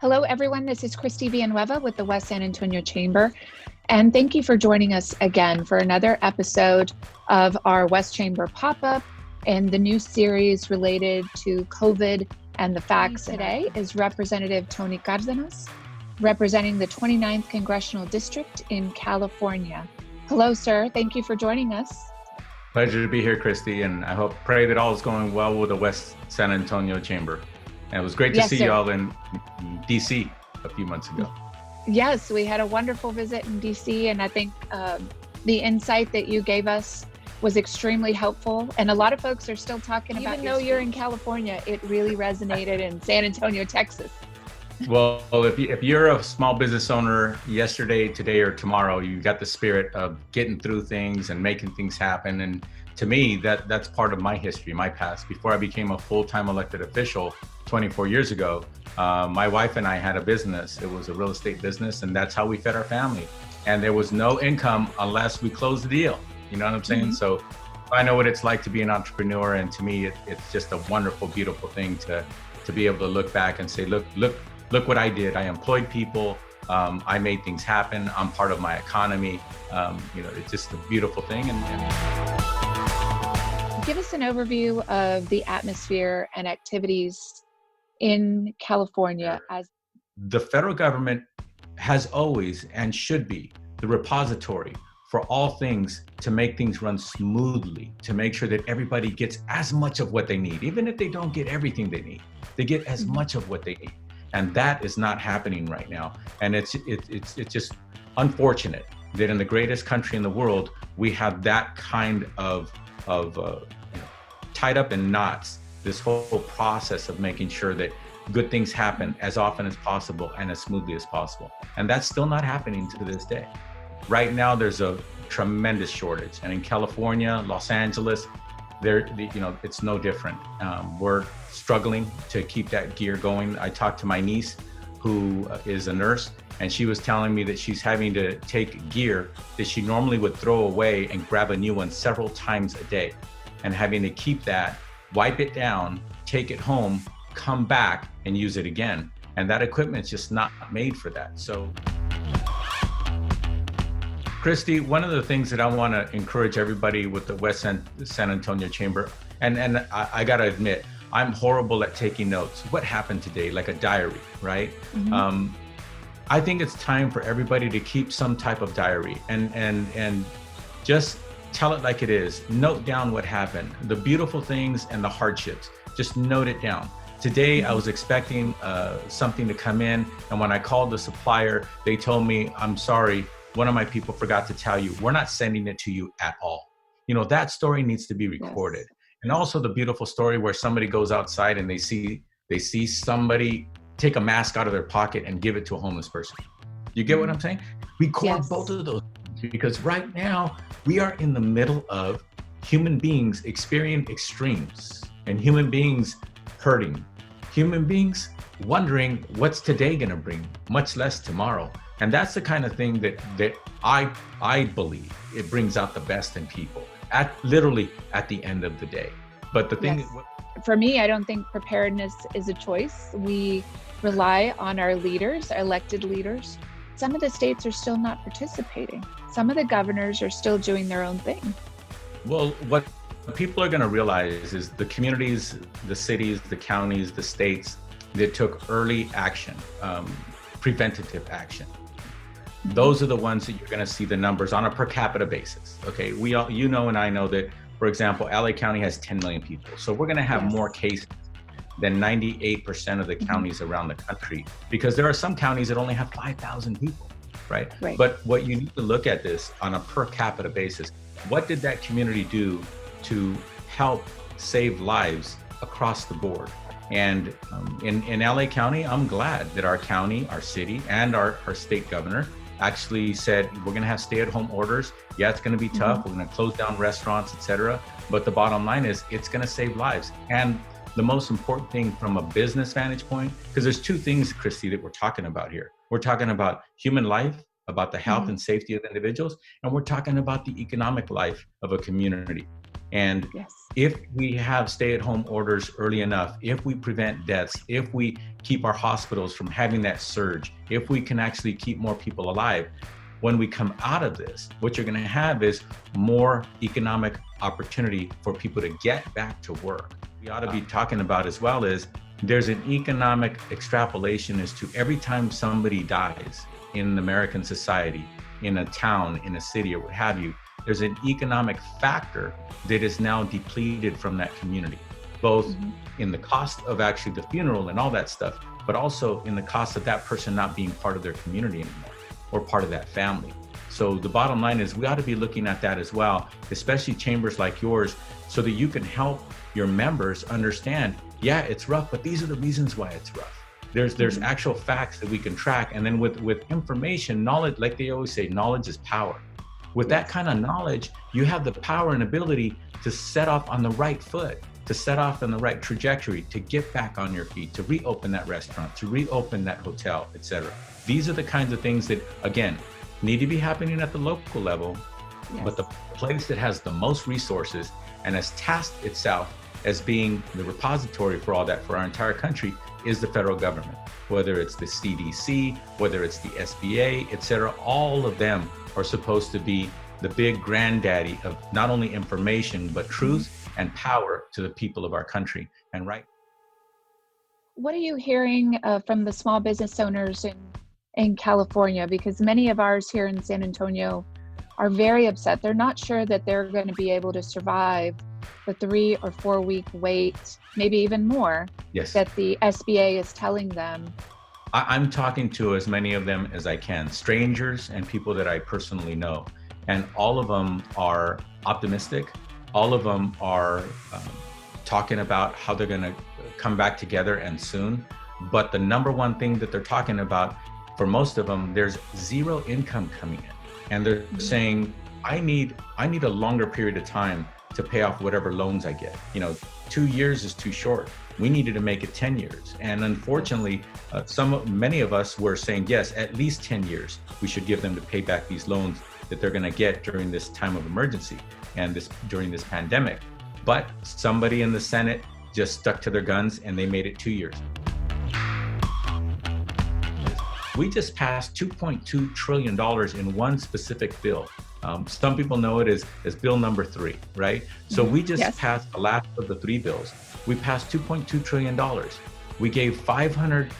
Hello, everyone. This is Christy Villanueva with the West San Antonio Chamber. And thank you for joining us again for another episode of our West Chamber pop-up and the new series related to COVID and the facts. Today is Representative Tony Cardenas, representing the 29th Congressional District in California. Hello, sir. Thank you for joining us. Pleasure to be here, Christy, and I pray that all is going well with the West San Antonio Chamber. And it was great to see you all in DC a few months ago. Yes, we had a wonderful visit in DC, and I think the insight that you gave us was extremely helpful. And a lot of folks are still talking about, even though you're in California, it really resonated in San Antonio, Texas. Well, if you're a small business owner yesterday, today, or tomorrow, you got the spirit of getting through things and making things happen. And to me, that's part of my history, my past. Before I became a full-time elected official 24 years ago, my wife and I had a business. It was a real estate business, and that's how we fed our family. And there was no income unless we closed the deal. You know what I'm saying? Mm-hmm. So I know what it's like to be an entrepreneur, and to me, it's just a wonderful, beautiful thing to be able to look back and say, look what I did. I employed people. I made things happen. I'm part of my economy. It's just a beautiful thing. And give us an overview of the atmosphere and activities in California. As the federal government has always and should be the repository for all things to make things run smoothly, to make sure that everybody gets as much of what they need. Even if they don't get everything they need, they get as much of what they need. And that is not happening right now. And it's just unfortunate that in the greatest country in the world, we have that kind of tied up in knots, this whole process of making sure that good things happen as often as possible and as smoothly as possible. And that's still not happening to this day. Right now, there's a tremendous shortage. And in California, Los Angeles, it's no different. We're struggling to keep that gear going. I talked to my niece, who is a nurse, and she was telling me that she's having to take gear that she normally would throw away and grab a new one several times a day, and having to keep that, wipe it down, take it home, come back and use it again. And that equipment's just not made for that. So, Christy, one of the things that I want to encourage everybody with the West San Antonio Chamber, and I got to admit, I'm horrible at taking notes. What happened today? Like a diary, right? Mm-hmm. I think it's time for everybody to keep some type of diary and just tell it like it is. Note down what happened, the beautiful things and the hardships. Just note it down. Today, I was expecting something to come in, and when I called the supplier, they told me, I'm sorry, one of my people forgot to tell you, we're not sending it to you at all. That story needs to be recorded. Yes. And also the beautiful story where somebody goes outside and they see somebody take a mask out of their pocket and give it to a homeless person. You get what I'm saying? Record both of those, because right now we are in the middle of human beings experiencing extremes, and human beings hurting, human beings wondering what's today gonna bring, much less tomorrow. And that's the kind of thing that I believe it brings out the best in people literally at the end of the day. But the thing for me, I don't think preparedness is a choice. We rely on our leaders, our elected leaders. Some of the states are still not participating. Some of the governors are still doing their own thing. Well, what people are going to realize is the communities, the cities, the counties, the states that took early action, preventative action. Those are the ones that you're going to see the numbers on a per capita basis. Okay, and I know that, for example, LA County has 10 million people. So we're going to have more cases than 98% of the counties around the country, because there are some counties that only have 5,000 people, right? But what you need to look at this on a per capita basis. What did that community do to help save lives across the board? And in LA County, I'm glad that our county, our city, and our state governor actually said, we're going to have stay-at-home orders. Yeah, it's going to be tough. We're going to close down restaurants, etc. But the bottom line is it's going to save lives. And the most important thing from a business vantage point, because there's two things, Christy, that we're talking about here. We're talking about human life, about the health and safety of individuals, and we're talking about the economic life of a community. And Yes. if we have stay-at-home orders early enough, if we prevent deaths, if we keep our hospitals from having that surge, if we can actually keep more people alive, when we come out of this, what you're going to have is more economic opportunity for people to get back to work. We ought to be talking about as well is there's an economic extrapolation as to every time somebody dies in American society, in a town, in a city, or what have you, there's an economic factor that is now depleted from that community, both in the cost of actually the funeral and all that stuff, but also in the cost of that person not being part of their community anymore or part of that family. So the bottom line is we ought to be looking at that as well, especially chambers like yours, so that you can help your members understand, yeah, it's rough, but these are the reasons why it's rough. There's actual facts that we can track. And then with information, knowledge, like they always say, knowledge is power. With that kind of knowledge, you have the power and ability to set off on the right foot, to set off on the right trajectory, to get back on your feet, to reopen that restaurant, to reopen that hotel, etc. These are the kinds of things that, again, need to be happening at the local level, but the place that has the most resources and has tasked itself as being the repository for all that for our entire country is the federal government. Whether it's the CDC, whether it's the SBA, etc., all of them are supposed to be the big granddaddy of not only information, but truth and power to the people of our country. And what are you hearing from the small business owners in California? Because many of ours here in San Antonio are very upset. They're not sure that they're going to be able to survive the 3 or 4 week wait, maybe even more, that the SBA is telling them. I'm talking to as many of them as I can, strangers and people that I personally know. And all of them are optimistic. All of them are talking about how they're going to come back together and soon. But the number one thing that they're talking about, for most of them, there's zero income coming in. And they're saying, I need a longer period of time to pay off whatever loans I get. 2 years is too short. We needed to make it 10 years. And unfortunately, many of us were saying, yes, at least 10 years, we should give them to pay back these loans that they're gonna get during this time of emergency and during this pandemic. But somebody in the Senate just stuck to their guns and they made it 2 years. We just passed $2.2 trillion in one specific bill. Some people know it as bill number 3, right? So we just passed the last of the 3 bills. We passed $2.2 trillion. We gave $500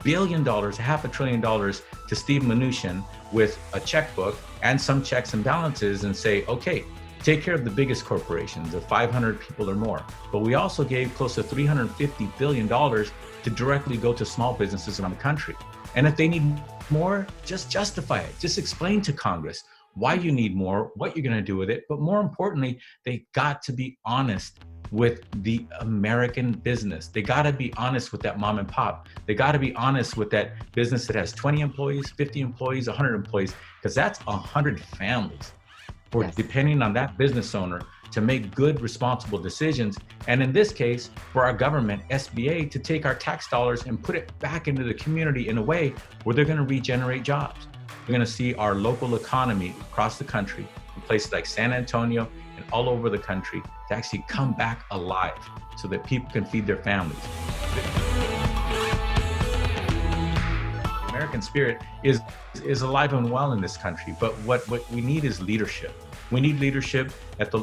billion, $500 billion to Steve Mnuchin with a checkbook and some checks and balances and say, okay, take care of the biggest corporations of 500 people or more. But we also gave close to $350 billion to directly go to small businesses around the country. And if they need more, just justify it. Just explain to Congress why you need more, what you're going to do with it. But more importantly, they got to be honest with the American business. They got to be honest with that mom and pop. They got to be honest with that business that has 20 employees, 50 employees, 100 employees, because that's 100 families for depending on that business owner to make good, responsible decisions. And in this case, for our government, SBA, to take our tax dollars and put it back into the community in a way where they're going to regenerate jobs. We're going to see our local economy across the country, in places like San Antonio and all over the country, to actually come back alive so that people can feed their families. The American spirit is alive and well in this country, but what we need is leadership. We need leadership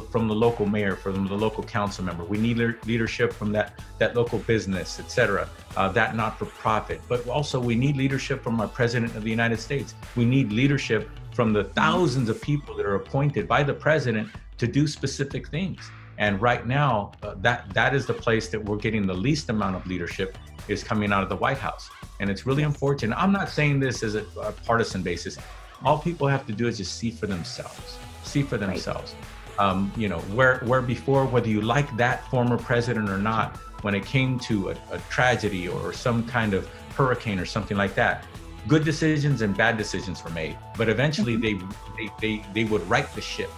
from the local mayor, from the local council member. We need leadership from that local business, et cetera, that not-for-profit. But also we need leadership from our President of the United States. We need leadership from the thousands of people that are appointed by the President to do specific things. And right now, that is the place that we're getting the least amount of leadership is coming out of the White House. And it's really unfortunate. I'm not saying this as a partisan basis. All people have to do is just see for themselves. See for themselves. Where before, whether you like that former president or not, when it came to a tragedy or some kind of hurricane or something like that, good decisions and bad decisions were made. But eventually they would right the ship,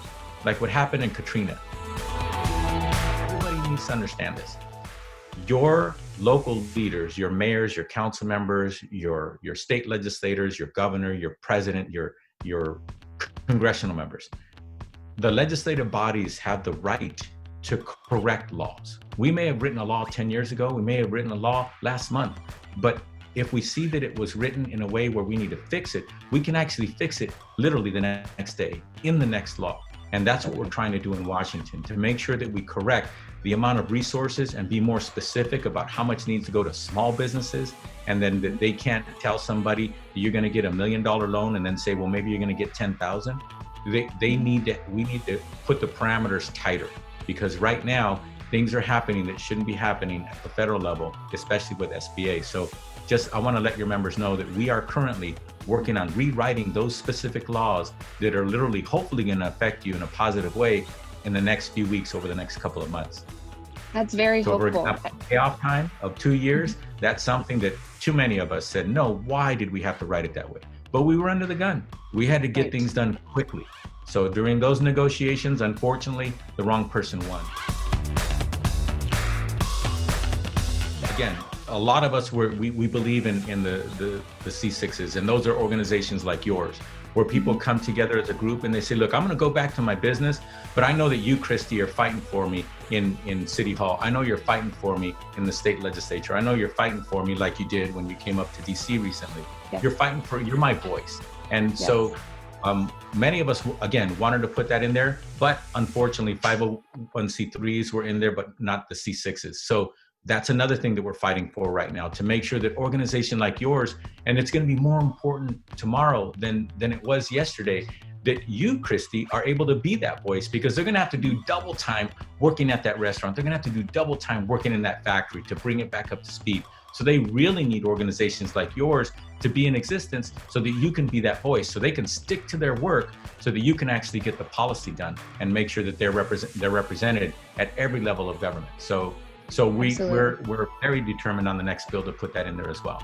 like what happened in Katrina. Everybody needs to understand this. Your local leaders, your mayors, your council members, your state legislators, your governor, your president, your congressional members, the legislative bodies have the right to correct laws. We may have written a law 10 years ago, we may have written a law last month, but if we see that it was written in a way where we need to fix it, we can actually fix it literally the next day in the next law. And that's what we're trying to do in Washington, to make sure that we correct the amount of resources and be more specific about how much needs to go to small businesses, and then that they can't tell somebody you're going to get $1 million loan and then say, well, maybe you're going to get 10,000. We need to put the parameters tighter, because right now things are happening that shouldn't be happening at the federal level, especially with SBA. So I want to let your members know that we are currently working on rewriting those specific laws that are literally, hopefully, going to affect you in a positive way in the next few weeks, over the next couple of months. That's very hopeful. For example, payoff time of 2 years, that's something that too many of us said, no, why did we have to write it that way? But we were under the gun. We had to get things done quickly. So during those negotiations, unfortunately, the wrong person won. Again, a lot of us we believe in the C6s, and those are organizations like yours, where people come together as a group and they say, look, I'm going to go back to my business, but I know that you, Christy, are fighting for me in City Hall. I know you're fighting for me in the state legislature. I know you're fighting for me like you did when you came up to DC recently. Yes. You're my voice. And yes. So many of us, again, wanted to put that in there, but unfortunately 501c3s were in there, but not the C6s. So that's another thing that we're fighting for right now, to make sure that organization like yours, and it's going to be more important tomorrow than it was yesterday, that you, Christy, are able to be that voice, because they're going to have to do double time working at that restaurant. They're going to have to do double time working in that factory to bring it back up to speed. So they really need organizations like yours to be in existence, so that you can be that voice, so they can stick to their work, so that you can actually get the policy done and make sure that they're represented at every level of government. So we're very determined on the next bill to put that in there as well.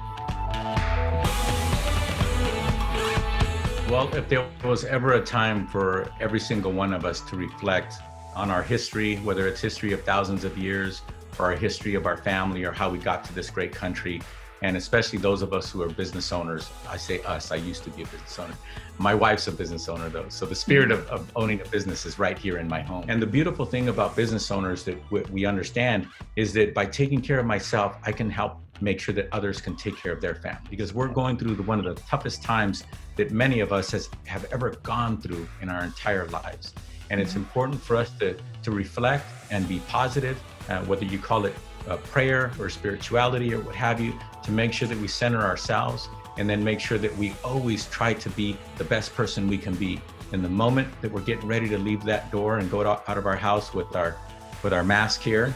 Well, if there was ever a time for every single one of us to reflect on our history, whether it's history of thousands of years or our history of our family or how we got to this great country, and especially those of us who are business owners. I say us, I used to be a business owner. My wife's a business owner though. So the spirit of owning a business is right here in my home. And the beautiful thing about business owners that we understand is that by taking care of myself, I can help make sure that others can take care of their family, because we're going through one of the toughest times that many of us have ever gone through in our entire lives. And it's important for us to reflect and be positive, whether you call it prayer or spirituality or what have you, to make sure that we center ourselves, and then make sure that we always try to be the best person we can be. In the moment that we're getting ready to leave that door and go out of our house with our mask here,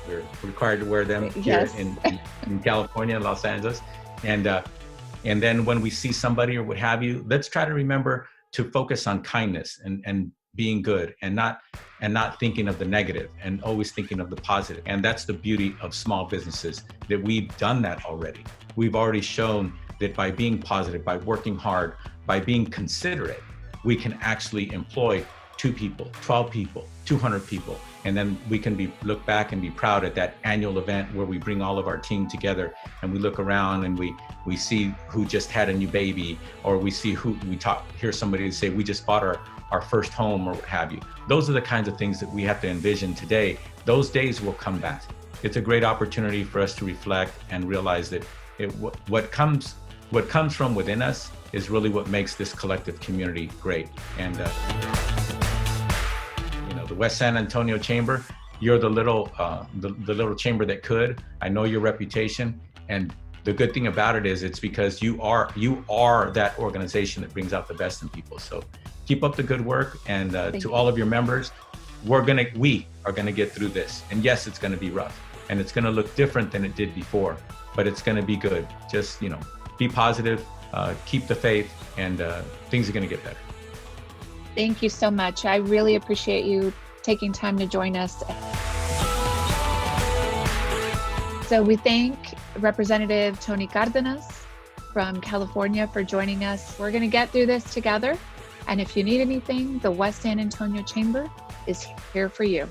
we're required to wear them here yes. in California, Los Angeles. And then when we see somebody or what have you, let's try to remember to focus on kindness and being good, and not thinking of the negative, and always thinking of the positive. And that's the beauty of small businesses, that we've done that already. We've already shown that by being positive, by working hard, by being considerate, we can actually employ 2 people, 12 people, 200 people. And then we can look back and be proud at that annual event where we bring all of our team together, and we look around and we see who just had a new baby, or we see hear somebody say, we just bought our first home, or what have you. Those are the kinds of things that we have to envision today. Those days will come back. It's a great opportunity for us to reflect and realize that what comes from within us is really what makes this collective community great. And the West San Antonio Chamber, you're the little chamber that could. I know your reputation, and the good thing about it is it's because you are that organization that brings out the best in people. So keep up the good work, and to all of your members, we are gonna get through this. And yes, it's gonna be rough, and it's gonna look different than it did before, but it's gonna be good. Just be positive, keep the faith, and things are gonna get better. Thank you so much. I really appreciate you taking time to join us. So we thank Representative Tony Cardenas from California for joining us. We're going to get through this together. And if you need anything, the West San Antonio Chamber is here for you.